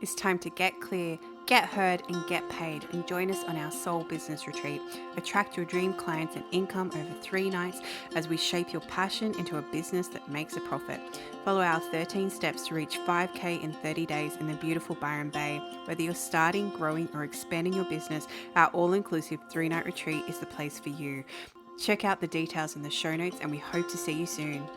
It's time to get clear, get heard, and get paid. And join us on our Soul Business Retreat. Attract your dream clients and income over 3 nights as we shape your passion into a business that makes a profit. Follow our 13 steps to reach 5K in 30 days in the beautiful Byron Bay. Whether you're starting, growing, or expanding your business, our all-inclusive 3-night retreat is the place for you. Check out the details in the show notes, and we hope to see you soon.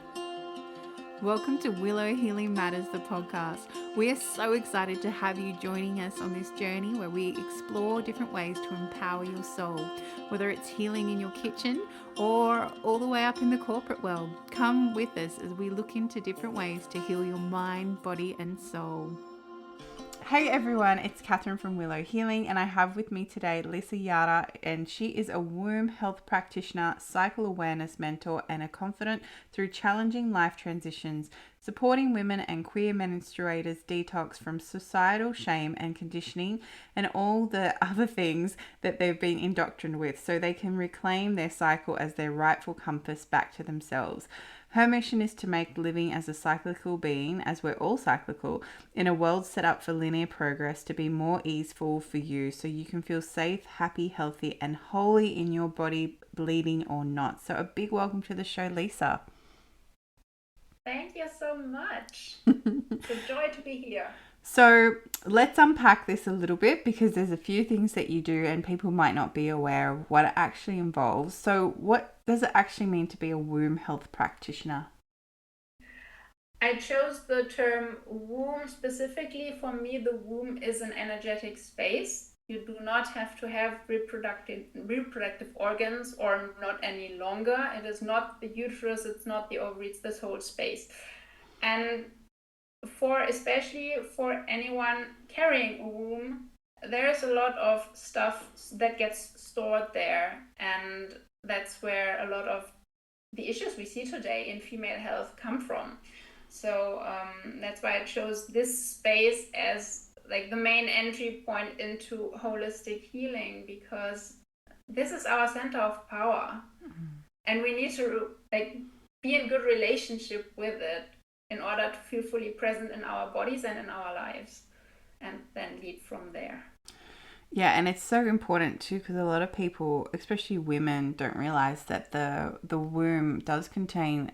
Welcome to Willow Healing Matters, the podcast. We are so excited to have you joining us on this journey where we explore different ways to empower your soul, whether it's healing in your kitchen or all the way up in the corporate world. Come with us as we look into different ways to heal your mind, body, and soul. Hey everyone, it's Catherine from Willow Healing, and I have with me today Lisa Jara, and she is a Womb Health Practitioner, cycle awareness mentor, and a confidant through challenging life transitions, supporting women and queer menstruators detox from societal shame and conditioning and all the other things that they've been indoctrinated with so they can reclaim their cycle as their rightful compass back to themselves. Her mission is to make living as a cyclical being, as we're all cyclical, in a world set up for linear progress to be more easeful for you so you can feel safe, happy, healthy, and wholly in your body, bleeding or not. So a big welcome to the show, Lisa. Thank you so much. It's a joy to be here. So let's unpack this a little bit because there's a few things that you do and people might not be aware of what it actually involves. So what does it actually mean to be a womb health practitioner? I chose the term womb specifically. For me, the womb is an energetic space. You do not have to have reproductive organs or not any longer. It is not the uterus, it's not the ovaries, this whole space. And especially for anyone carrying a womb, there's a lot of stuff that gets stored there, and that's where a lot of the issues we see today in female health come from. So that's why I chose this space as like the main entry point into holistic healing, because this is our center of power, and we need to be in good relationship with it in order to feel fully present in our bodies and in our lives, and then lead from there. Yeah, and it's so important too because a lot of people, especially women, don't realize that the womb does contain,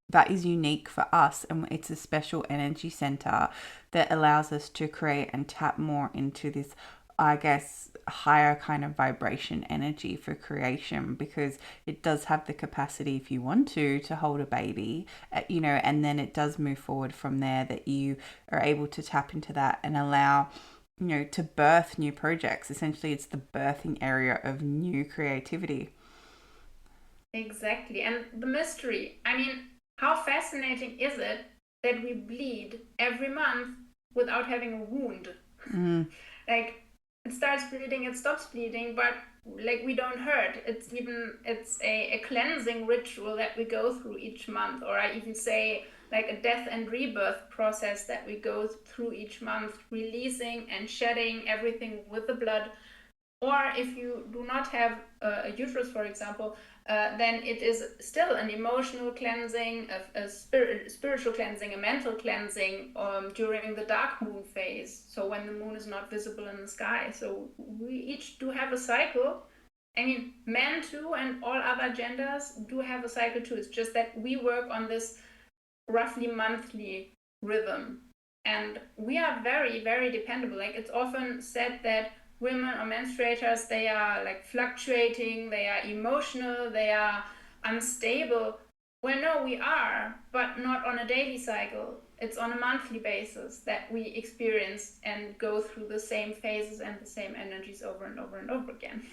that is unique for us, and it's a special energy center that allows us to create and tap more into this, I guess, higher kind of vibration energy for creation, because it does have the capacity, if you want to hold a baby, and then it does move forward from there, that you are able to tap into that and allow, to birth new projects. Essentially, it's the birthing area of new creativity. Exactly. And the mystery, how fascinating is it that we bleed every month without having a wound? It starts bleeding, it stops bleeding, but we don't hurt. It's a cleansing ritual that we go through each month, or I even say a death and rebirth process that we go through each month, releasing and shedding everything with the blood. Or if you do not have a uterus, for example, then it is still an emotional cleansing, a spiritual cleansing, a mental cleansing during the dark moon phase. So when the moon is not visible in the sky. So we each do have a cycle. Men too, and all other genders do have a cycle too. It's just that we work on this roughly monthly rhythm. And we are very, very dependable. It's often said that women or menstruators, they are fluctuating, they are emotional, they are unstable. Well, no, we are, but not on a daily cycle. It's on a monthly basis that we experience and go through the same phases and the same energies over and over and over again.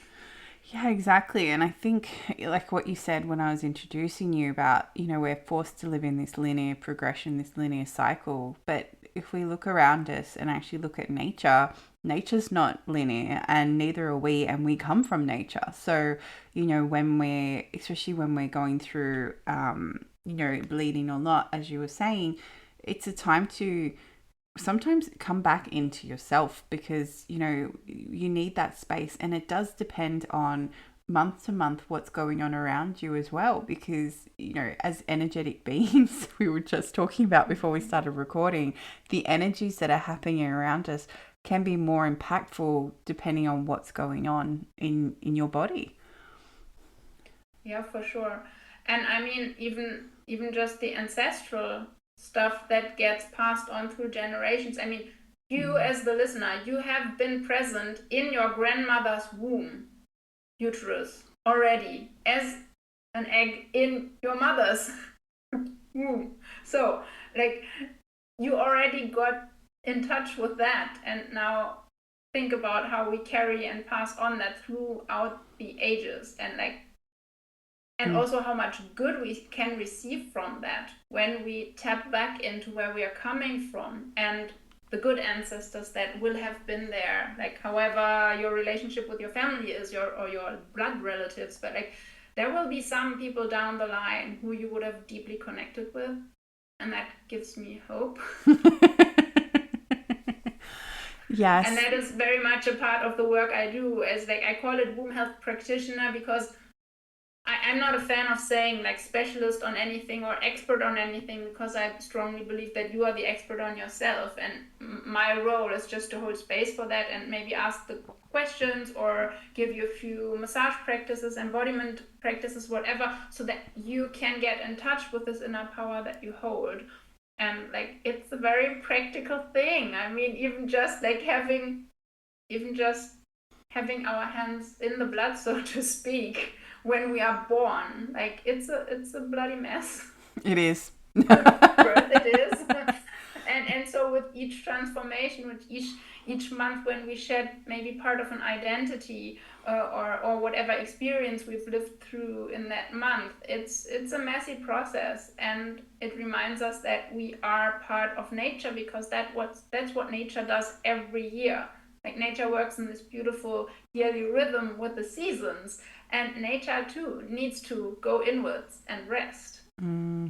Yeah, exactly. And I think, like what you said when I was introducing you about, we're forced to live in this linear progression, this linear cycle. But if we look around us and actually look at nature, nature's not linear, and neither are we, and we come from nature. So, especially when we're going through, bleeding or not, as you were saying, it's a time to sometimes come back into yourself, because you need that space, and it does depend on month to month what's going on around you as well, because as energetic beings, we were just talking about before we started recording, the energies that are happening around us can be more impactful depending on what's going on in your body. Yeah, for sure. And I mean, even just the ancestral stuff that gets passed on through generations. I mean, you as the listener, you have been present in your grandmother's womb, uterus, already as an egg in your mother's womb. So, like, you already got in touch with that, and now think about how we carry and pass on that throughout the ages, and also how much good we can receive from that when we tap back into where we are coming from and the good ancestors that will have been there, like however your relationship with your family is, or your blood relatives, but like there will be some people down the line who you would have deeply connected with, and that gives me hope. Yes. And that is very much a part of the work I do, as like I call it Womb Health Practitioner, because I'm not a fan of saying like specialist on anything or expert on anything, because I strongly believe that you are the expert on yourself, and my role is just to hold space for that and maybe ask the questions or give you a few massage practices, embodiment practices, whatever, so that you can get in touch with this inner power that you hold. And like it's a very practical thing. I mean, even just having our hands in the blood, so to speak, when we are born, like it's a bloody mess. It is. Birth it is. and so with each transformation, with each month when we shed maybe part of an identity, or whatever experience we've lived through in that month, it's a messy process, and it reminds us that we are part of nature, because that's what nature does every year. Like nature works in this beautiful yearly rhythm with the seasons, and nature too needs to go inwards and rest,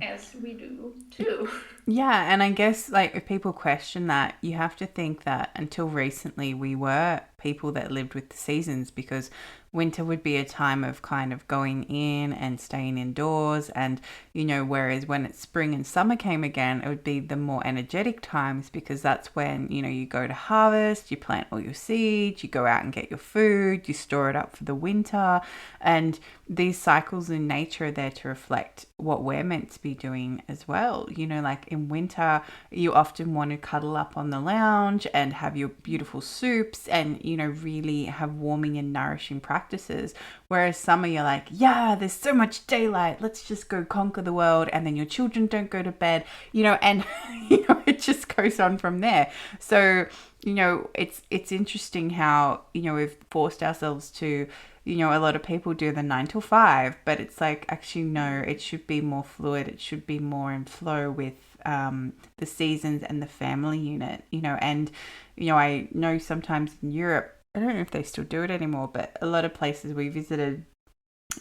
as we do too. Yeah, and I guess like if people question that, you have to think that until recently we were people that lived with the seasons, because winter would be a time of kind of going in and staying indoors, and whereas when it's spring and summer came again, it would be the more energetic times, because that's when you go to harvest, you plant all your seeds, you go out and get your food, you store it up for the winter, and these cycles in nature are there to reflect what we're meant to be doing as well. Like in winter, you often want to cuddle up on the lounge and have your beautiful soups and really have warming and nourishing practices, whereas summer you're like, yeah, there's so much daylight, let's just go conquer the world, and then your children don't go to bed, and it just goes on from there. So it's interesting how we've forced ourselves to, a lot of people do the 9 to 5, but it's like, actually no, it should be more fluid, it should be more in flow with the seasons and the family unit, and I know sometimes in Europe, I don't know if they still do it anymore, but a lot of places we visited,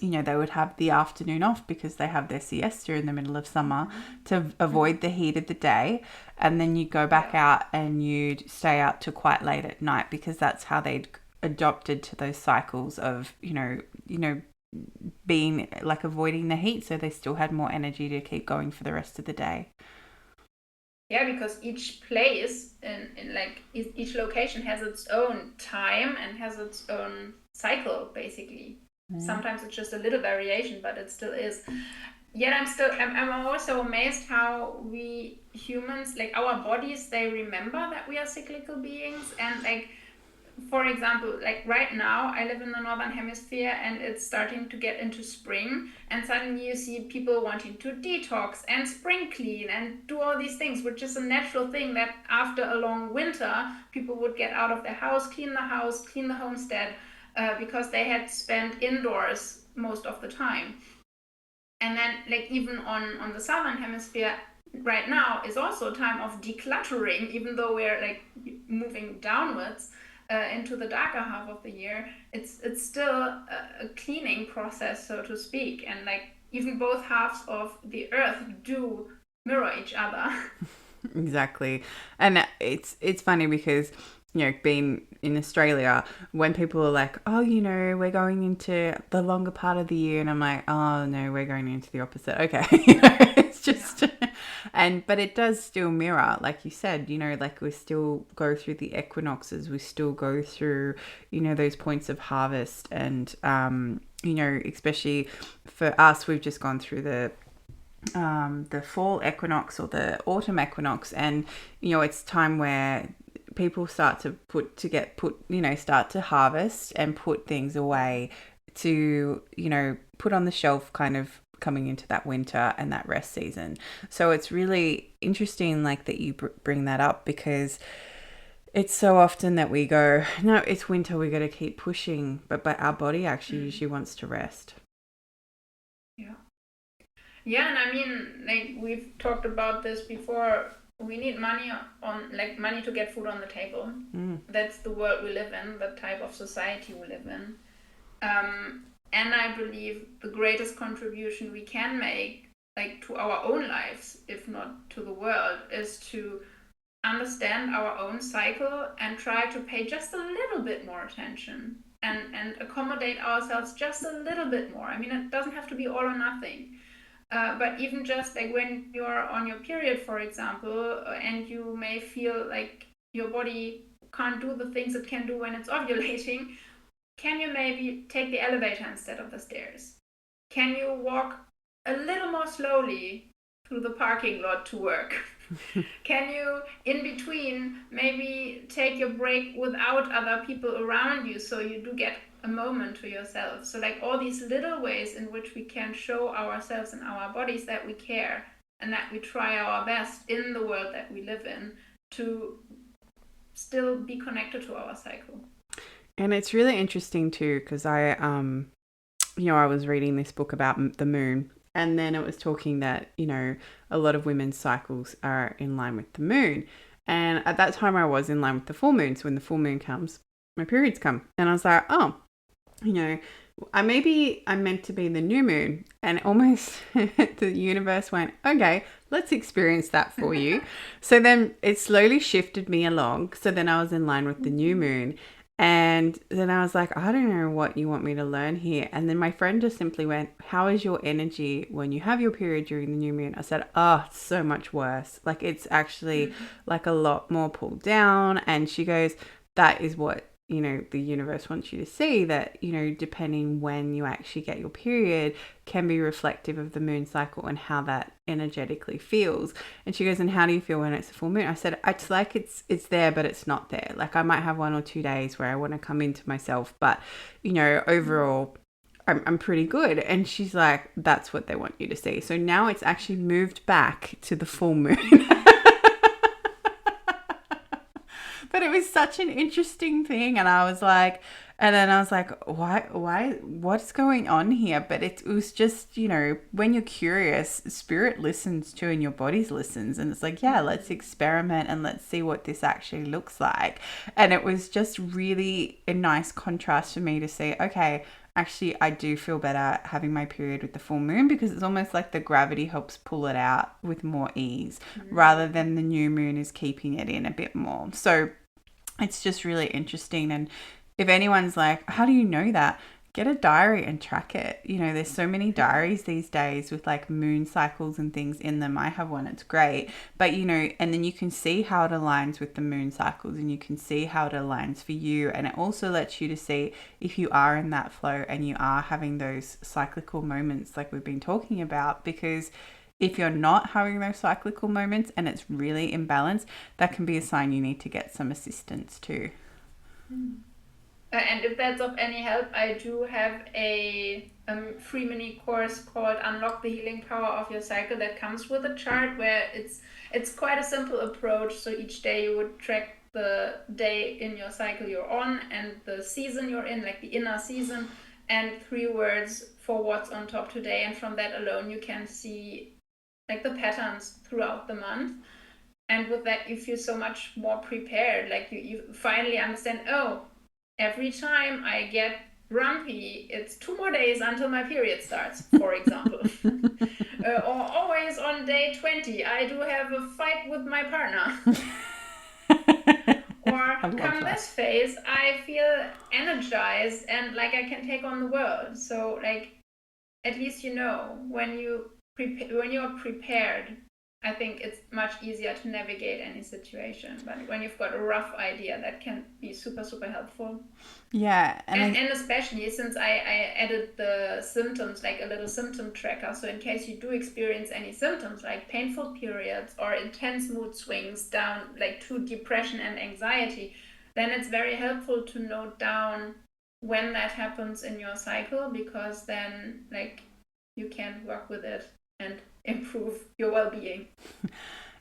they would have the afternoon off because they have their siesta in the middle of summer to avoid the heat of the day, and then you go back out and you'd stay out till quite late at night, because that's how they'd adopted to those cycles of being like avoiding the heat, so they still had more energy to keep going for the rest of the day. Yeah, because each place in like each location has its own time and has its own cycle, basically. Sometimes it's just a little variation, but it still is. Yet I'm also amazed how we humans, like our bodies, they remember that we are cyclical beings. And like, for example, like right now I live in the northern hemisphere and it's starting to get into spring, and suddenly you see people wanting to detox and spring clean and do all these things, which is a natural thing that after a long winter people would get out of their house, clean the homestead, because they had spent indoors most of the time. And then like even on the southern hemisphere right now is also a time of decluttering, even though we're like moving downwards into the darker half of the year. It's still a cleaning process, so to speak, and like even both halves of the earth do mirror each other. Exactly. And it's funny because, being in Australia, when people are like, oh, we're going into the longer part of the year, and I'm like, oh no, we're going into the opposite. Okay. It's just but it does still mirror, like you said, like we still go through the equinoxes, we still go through, those points of harvest, and especially for us, we've just gone through the fall equinox or the autumn equinox, and it's time where people start to start to harvest and put things away to put on the shelf, kind of coming into that winter and that rest season. So it's really interesting, like, that you bring that up, because it's so often that we go, no, it's winter, we got to keep pushing, but our body actually usually wants to rest. Yeah, and I mean, like, we've talked about this before. We need money to get food on the table. That's the world we live in, the type of society we live in. And I believe the greatest contribution we can make, like, to our own lives, if not to the world, is to understand our own cycle and try to pay just a little bit more attention and accommodate ourselves just a little bit more. I mean, it doesn't have to be all or nothing. But even just like when you're on your period, for example, and you may feel like your body can't do the things it can do when it's ovulating, can you maybe take the elevator instead of the stairs? Can you walk a little more slowly through the parking lot to work? Can you, in between, maybe take your break without other people around you, so you do get a moment to yourself? So, like, all these little ways in which we can show ourselves and our bodies that we care and that we try our best in the world that we live in to still be connected to our cycle. And it's really interesting too, because I was reading this book about the moon, and then it was talking that, a lot of women's cycles are in line with the moon. And at that time I was in line with the full moon. So when the full moon comes, my periods come. And I was like, oh, I'm meant to be the new moon. And almost the universe went, okay, let's experience that for you. So then it slowly shifted me along. So then I was in line with the new moon. And then I was like, I don't know what you want me to learn here. And then my friend just simply went, how is your energy when you have your period during the new moon? I said, oh, it's so much worse. Like, it's actually like a lot more pulled down. And she goes, that is what, the universe wants you to see, that, depending when you actually get your period can be reflective of the moon cycle and how that energetically feels. And she goes, and how do you feel when it's a full moon? I said, it's like it's there, but it's not there. Like, I might have 1 or 2 days where I want to come into myself, but, overall, I'm pretty good. And she's like, that's what they want you to see. So now it's actually moved back to the full moon. But it was such an interesting thing. And I was like, why, what's going on here? But it was just, when you're curious, spirit listens too, and your body listens. And it's like, yeah, let's experiment and let's see what this actually looks like. And it was just really a nice contrast for me to see, okay, actually, I do feel better having my period with the full moon, because it's almost like the gravity helps pull it out with more ease, rather than the new moon is keeping it in a bit more. So it's just really interesting. And if anyone's like, how do you know that? Get a diary and track it. There's so many diaries these days with like moon cycles and things in them. I have one, it's great. But, and then you can see how it aligns with the moon cycles, and you can see how it aligns for you. And it also lets you to see if you are in that flow and you are having those cyclical moments like we've been talking about. Because if you're not having those cyclical moments and it's really imbalanced, that can be a sign you need to get some assistance too. And if that's of any help, I do have a free mini course called Unlock the Healing Power of Your Cycle that comes with a chart where it's quite a simple approach. So each day you would track the day in your cycle you're on and the season you're in, like the inner season, and 3 words for what's on top today. And from that alone, you can see like the patterns throughout the month. And with that, you feel so much more prepared. Like you finally understand, oh, every time I get grumpy, it's 2 more days until my period starts, for example. or always on day 20, I do have a fight with my partner. Or come this phase, I feel energized and like I can take on the world. So like, at least you know when you're prepared, I think it's much easier to navigate any situation. But when you've got a rough idea, that can be super, super helpful. Yeah. And especially since I added the symptoms, like a little symptom tracker. So in case you do experience any symptoms like painful periods or intense mood swings down like to depression and anxiety, then it's very helpful to note down when that happens in your cycle, because then like you can work with it and improve your well-being.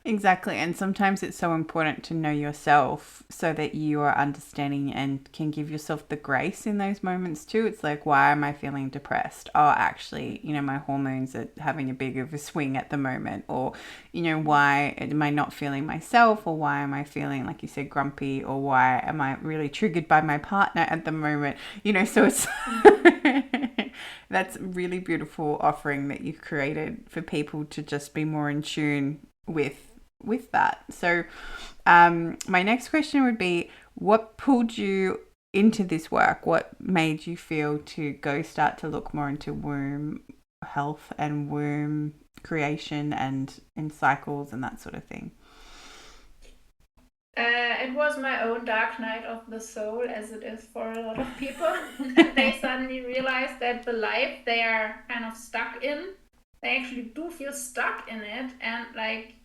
Exactly. And sometimes it's so important to know yourself so that you are understanding and can give yourself the grace in those moments too. It's like, why am I feeling depressed? Oh, actually, my hormones are having a big of a swing at the moment. Or, why am I not feeling myself? Or why am I feeling, like you said, grumpy? Or why am I really triggered by my partner at the moment? So it's... That's a really beautiful offering that you've created for people to just be more in tune with that. So my next question would be, what pulled you into this work? What made you feel to go start to look more into womb health and womb creation and in cycles and that sort of thing? It was my own dark night of the soul, as it is for a lot of people. They suddenly realized that the life they are kind of stuck in, they actually do feel stuck in it. And like,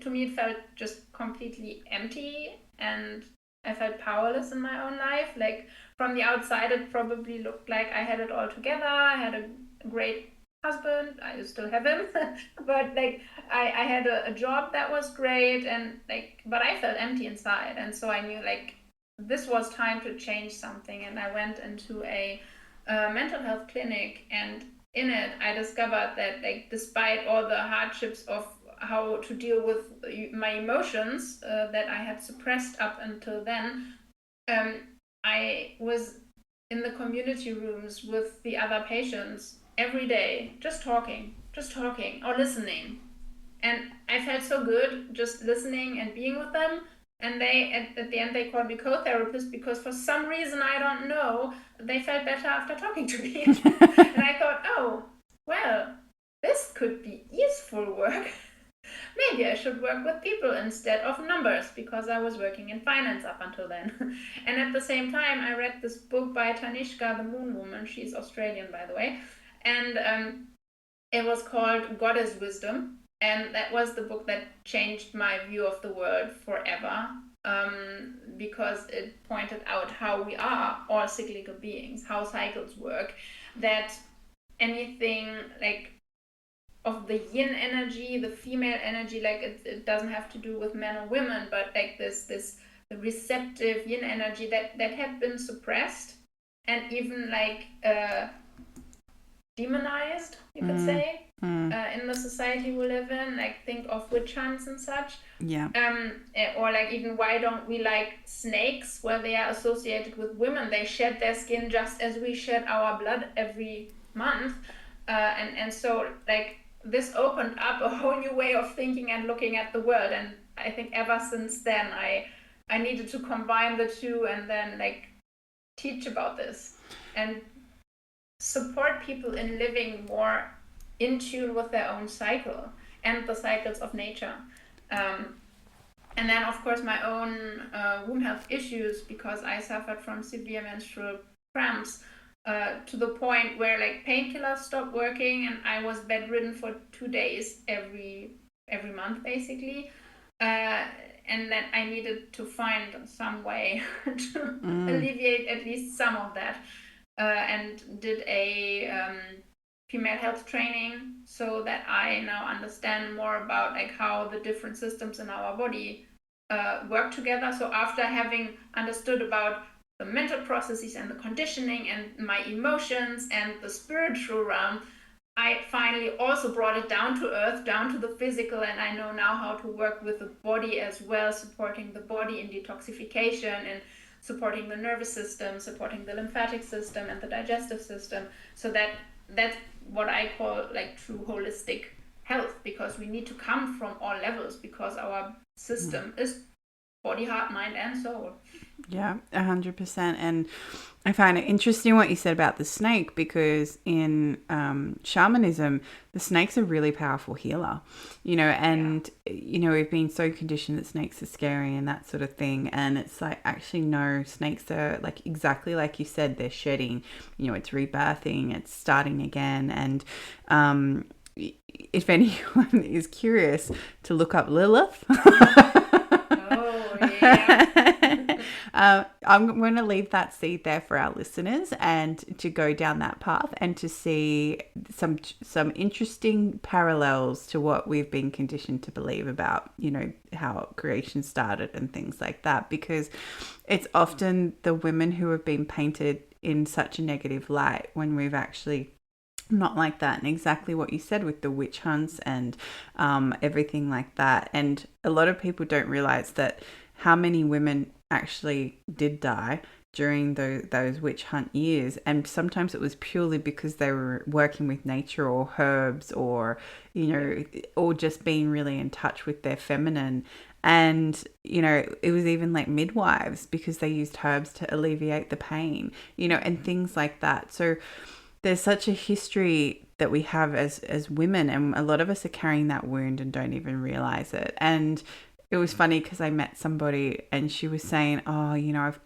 to me, it felt just completely empty, and I felt powerless in my own life. Like, from the outside, it probably looked like I had it all together. I had a great husband. I still have him, but like I had a job that was great, and like, but I felt empty inside, and so I knew like this was time to change something. And I went into a mental health clinic, and in it I discovered that like despite all the hardships of how to deal with my emotions that I had suppressed up until then, I was in the community rooms with the other patients every day, just talking or listening. And I felt so good just listening and being with them. And they, at the end, they called me co-therapist because for some reason, I don't know, they felt better after talking to me. And I thought, oh, well, this could be easeful work. Maybe I should work with people instead of numbers, because I was working in finance up until then. And at the same time, I read this book by Tanishka, the Moon Woman. She's Australian, by the way. And it was called Goddess Wisdom. And that was the book that changed my view of the world forever, because it pointed out how we are all cyclical beings, how cycles work, that anything like of the yin energy, the female energy, like it doesn't have to do with men or women, but like this the receptive yin energy that had been suppressed and even like demonized, you could say, in the society we live in. Like, think of witch hunts and such. Yeah. Or like, even why don't we like snakes? Well, they are associated with women. They shed their skin just as we shed our blood every month. And so like this opened up a whole new way of thinking and looking at the world. And I think ever since then, I needed to combine the two and then like teach about this and support people in living more in tune with their own cycle and the cycles of nature. And then, of course, my own womb health issues, because I suffered from severe menstrual cramps to the point where like painkillers stopped working, and I was bedridden for 2 days every month, basically. And then I needed to find some way to alleviate at least some of that. And did a female health training so that I now understand more about like how the different systems in our body work together. So after having understood about the mental processes and the conditioning and my emotions and the spiritual realm, I finally also brought it down to earth, down to the physical, and I know now how to work with the body as well, supporting the body in detoxification and supporting the nervous system, supporting the lymphatic system and the digestive system. So that's what I call like true holistic health, because we need to come from all levels, because our system is body, heart, mind, and soul. Yeah, 100%. And I find it interesting what you said about the snake, because in shamanism, the snake's a really powerful healer, and, we've been so conditioned that snakes are scary and that sort of thing. And it's like, actually, no, snakes are like exactly like you said, they're shedding, it's rebirthing, it's starting again. And if anyone is curious to look up Lilith, Oh, yeah. I'm going to leave that seed there for our listeners, and to go down that path and to see some interesting parallels to what we've been conditioned to believe about, how creation started and things like that, because it's often the women who have been painted in such a negative light when we've actually not like that. And exactly what you said with the witch hunts and everything like that. And a lot of people don't realize that how many women actually did die during those witch hunt years. And sometimes it was purely because they were working with nature or herbs, or, or just being really in touch with their feminine. And, it was even like midwives, because they used herbs to alleviate the pain, and things like that. So there's such a history that we have as women, and a lot of us are carrying that wound and don't even realize it. And it was funny because I met somebody and she was saying, oh,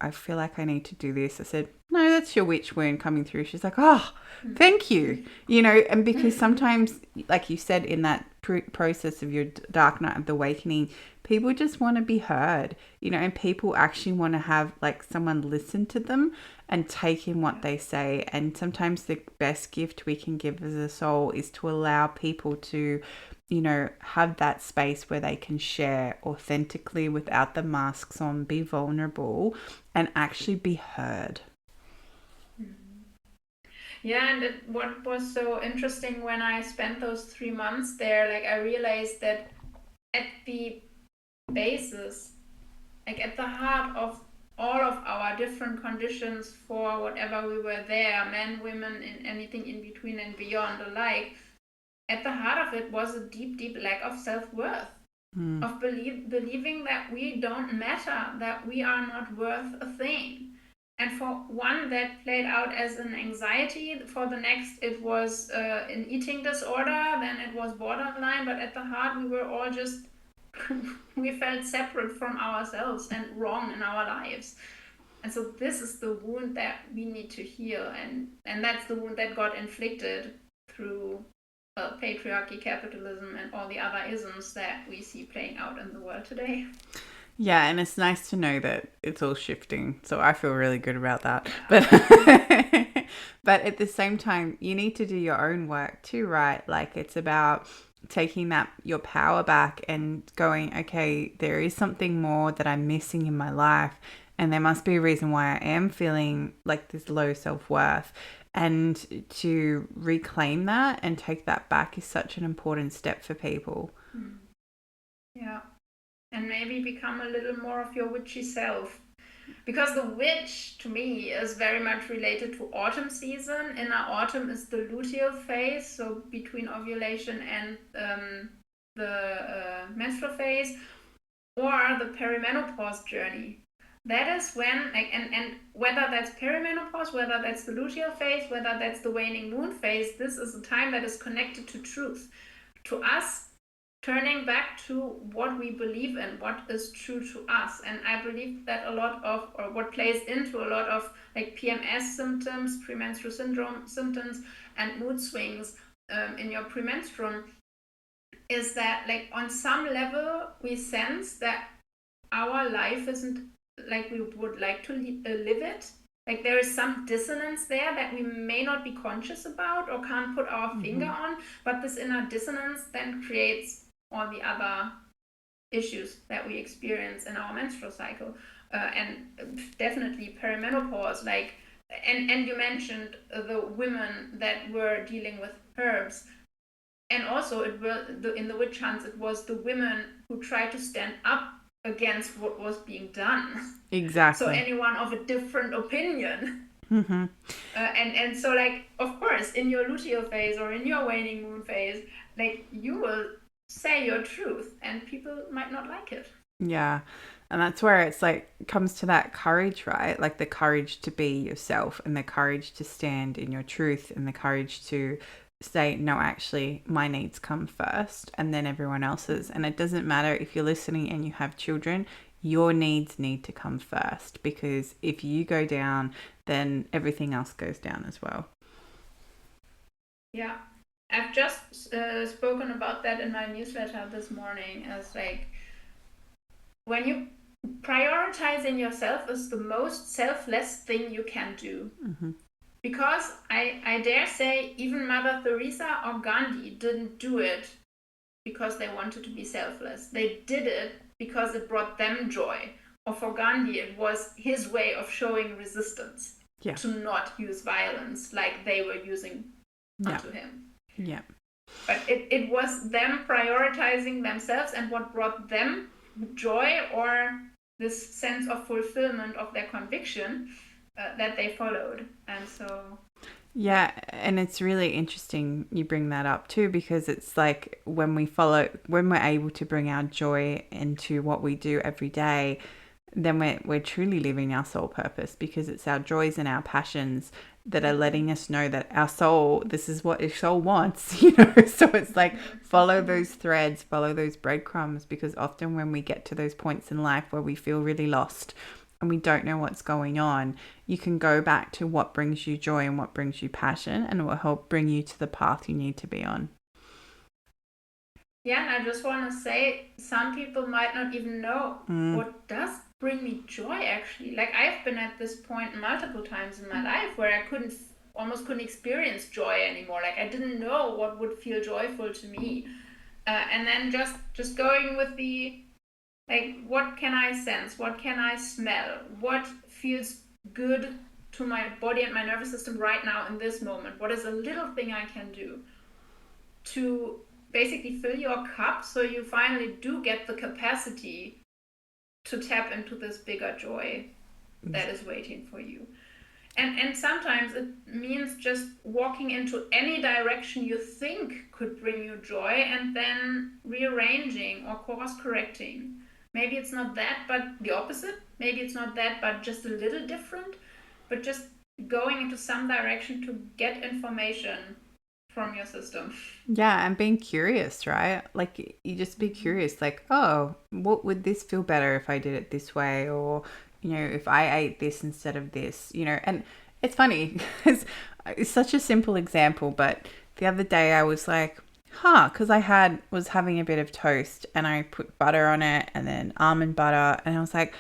I feel like I need to do this. I said, no, that's your witch wound coming through. She's like, oh, thank you. And because sometimes, like you said, in that process of your dark night of the awakening, people just want to be heard, and people actually want to have like someone listen to them and take in what they say. And sometimes the best gift we can give as a soul is to allow people to, have that space where they can share authentically without the masks on, be vulnerable, and actually be heard. Yeah, and what was so interesting when I spent those 3 months there, like I realized that at the basis, like at the heart of all of our different conditions for whatever we were there, men, women, and anything in between and beyond alike, at the heart of it was a deep, deep lack of self-worth, of believing that we don't matter, that we are not worth a thing. And for one, that played out as an anxiety. For the next, it was an eating disorder. Then it was borderline. But at the heart, we were all just, we felt separate from ourselves and wrong in our lives. And so this is the wound that we need to heal. And that's the wound that got inflicted through patriarchy, capitalism, and all the other isms that we see playing out in the world today. Yeah, and it's nice to know that it's all shifting. So I feel really good about that. But but at the same time, you need to do your own work too, right? Like, it's about taking your power back and going, okay, there is something more that I'm missing in my life, and there must be a reason why I am feeling like this low self-worth. And to reclaim that and take that back is such an important step for people. Yeah. And maybe become a little more of your witchy self. Because the witch, to me, is very much related to autumn season. Inner autumn is the luteal phase, so between ovulation and the menstrual phase, or the perimenopause journey. That is when, like, and whether that's perimenopause, whether that's the luteal phase, whether that's the waning moon phase, this is a time that is connected to truth. To us, turning back to what we believe in, what is true to us. And I believe that a lot of, or what plays into a lot of like PMS symptoms, premenstrual syndrome symptoms, and mood swings in your premenstruum, is that like on some level we sense that our life isn't like we would like to live it. Like there is some dissonance there that we may not be conscious about or can't put our finger on, but this inner dissonance then creates all the other issues that we experience in our menstrual cycle, and definitely perimenopause. Like, and you mentioned the women that were dealing with herbs, and also in the witch hunts, it was the women who tried to stand up against what was being done. Exactly. So anyone of a different opinion. And so, like, of course, in your luteal phase or in your waning moon phase, like you will say your truth and people might not like it. Yeah. And that's where it's like comes to that courage, right? Like the courage to be yourself and the courage to stand in your truth and the courage to say, no, actually, my needs come first and then everyone else's. And it doesn't matter if you're listening and you have children, your needs need to come first, because if you go down, then everything else goes down as well. Yeah. I've just spoken about that in my newsletter this morning, as like when you prioritizing yourself is the most selfless thing you can do. Mm-hmm. Because I dare say even Mother Teresa or Gandhi didn't do it because they wanted to be selfless. They did it because it brought them joy. Or for Gandhi, it was his way of showing resistance to not use violence like they were using onto him. Yeah. But it was them prioritizing themselves and what brought them joy or this sense of fulfillment of their conviction that they followed. And so yeah, and it's really interesting you bring that up too, because it's like when we're able to bring our joy into what we do every day, then we're truly living our soul purpose, because it's our joys and our passions that are letting us know that our soul, this is what your soul wants, you know. So it's like follow those threads, follow those breadcrumbs, because often when we get to those points in life where we feel really lost and we don't know what's going on, you can go back to what brings you joy and what brings you passion, and it will help bring you to the path you need to be on. Yeah, and I just want to say, some people might not even know what does bring me joy, actually. Like, I've been at this point multiple times in my life where I almost couldn't experience joy anymore. Like, I didn't know what would feel joyful to me. And then just going with the, like, what can I sense? What can I smell? What feels good to my body and my nervous system right now in this moment? What is a little thing I can do to basically fill your cup so you finally do get the capacity to tap into this bigger joy that is waiting for you. And sometimes it means just walking into any direction you think could bring you joy and then rearranging or course correcting. Maybe it's not that, but the opposite. Maybe it's not that, but just a little different. But just going into some direction to get information from your system. Yeah, and being curious, right? Like you just be curious, like, oh, what would this feel better if I did it this way? Or, you know, if I ate this instead of this, you know. And it's funny because it's such a simple example, but the other day I was like, because I was having a bit of toast and I put butter on it and then almond butter, and I was like,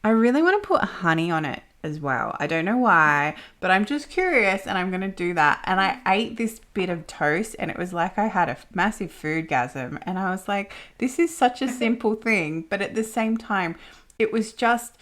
I really want to put honey on it as well. I don't know why, but I'm just curious and I'm going to do that. And I ate this bit of toast and it was like I had a massive foodgasm. And I was like, this is such a simple thing. But at the same time, it was just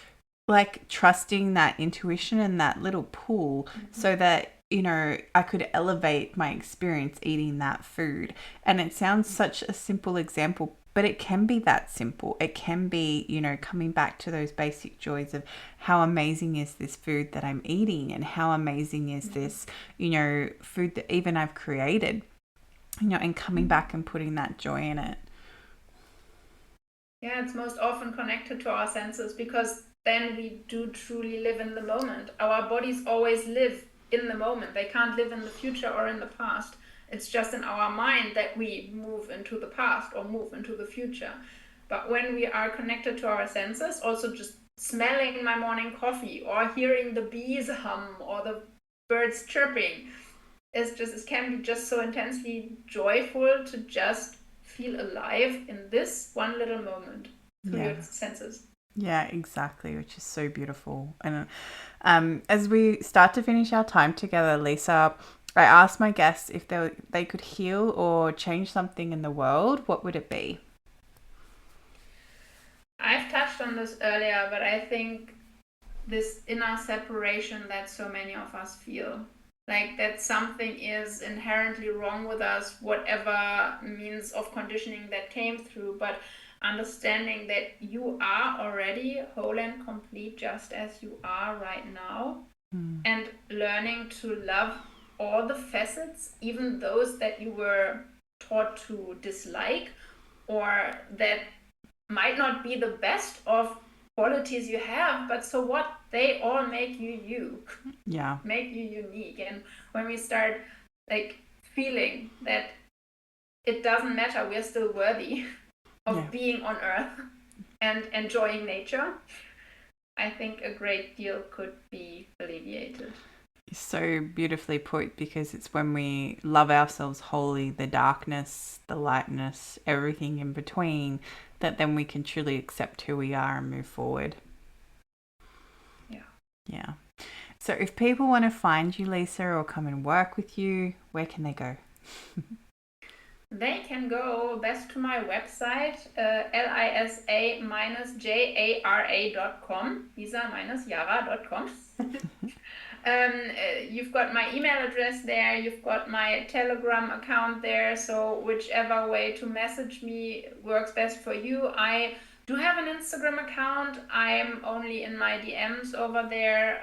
like trusting that intuition and that little pull so that, you know, I could elevate my experience eating that food. And it sounds such a simple example, but it can be that simple. It can be, you know, coming back to those basic joys of how amazing is this food that I'm eating, and how amazing is this, you know, food that even I've created, you know, and coming back and putting that joy in it. Yeah, it's most often connected to our senses, because then we do truly live in the moment. Our bodies always live in the moment. They can't live in the future or in the past. It's just in our mind that we move into the past or move into the future. But when we are connected to our senses, also just smelling my morning coffee or hearing the bees hum or the birds chirping, it can be just so intensely joyful to just feel alive in this one little moment through your senses. Yeah, exactly, which is so beautiful. And as we start to finish our time together, Lisa, I asked my guests if they could heal or change something in the world, what would it be? I've touched on this earlier, but I think this inner separation that so many of us feel. Like that something is inherently wrong with us, whatever means of conditioning that came through, but understanding that you are already whole and complete just as you are right now, and learning to love all the facets, even those that you were taught to dislike, or that might not be the best of qualities you have, but so what? They all make you make you unique. And when we start like feeling that it doesn't matter, we're still worthy of being on earth and enjoying nature, I think a great deal could be alleviated. So beautifully put, because it's when we love ourselves wholly, the darkness, the lightness, everything in between, that then we can truly accept who we are and move forward. Yeah. So if people want to find you, Lisa, or come and work with you, where can they go? They can go best to my website, lisa-jara.com, lisa-jara.com. You've got my email address there, you've got my Telegram account there, so whichever way to message me works best for you. I do have an Instagram account. I'm only in my DMs over there,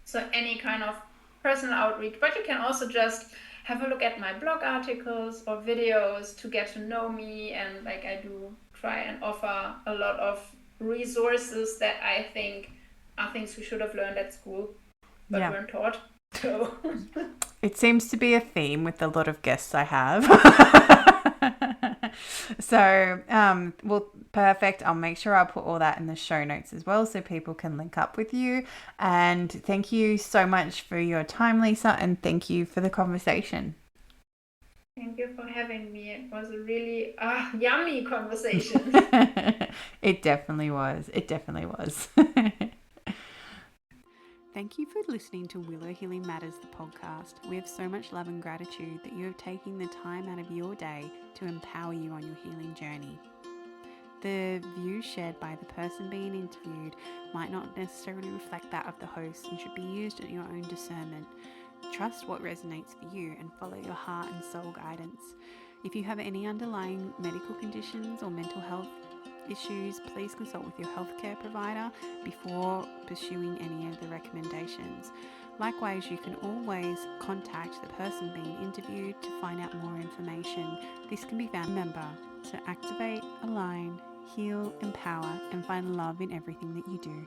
so any kind of personal outreach, but you can also just have a look at my blog articles or videos to get to know me. And like, I do try and offer a lot of resources that I think are things we should have learned at school but weren't taught. So it seems to be a theme with a lot of guests I have. So, well, perfect. I'll make sure I'll put all that in the show notes as well, so people can link up with you. And thank you so much for your time, Lisa, and thank you for the conversation. Thank you for having me. It was a really yummy conversation. It definitely was. It definitely was. Thank you for listening to Willow Healing Matters, the podcast. We have so much love and gratitude that you have taken the time out of your day to empower you on your healing journey. The views shared by the person being interviewed might not necessarily reflect that of the host and should be used at your own discernment. Trust what resonates for you and follow your heart and soul guidance. If you have any underlying medical conditions or mental health issues, please consult with your healthcare provider before pursuing any of the recommendations. Likewise, you can always contact the person being interviewed to find out more information. This can be found. Remember to activate, align, heal, empower, and find love in everything that you do.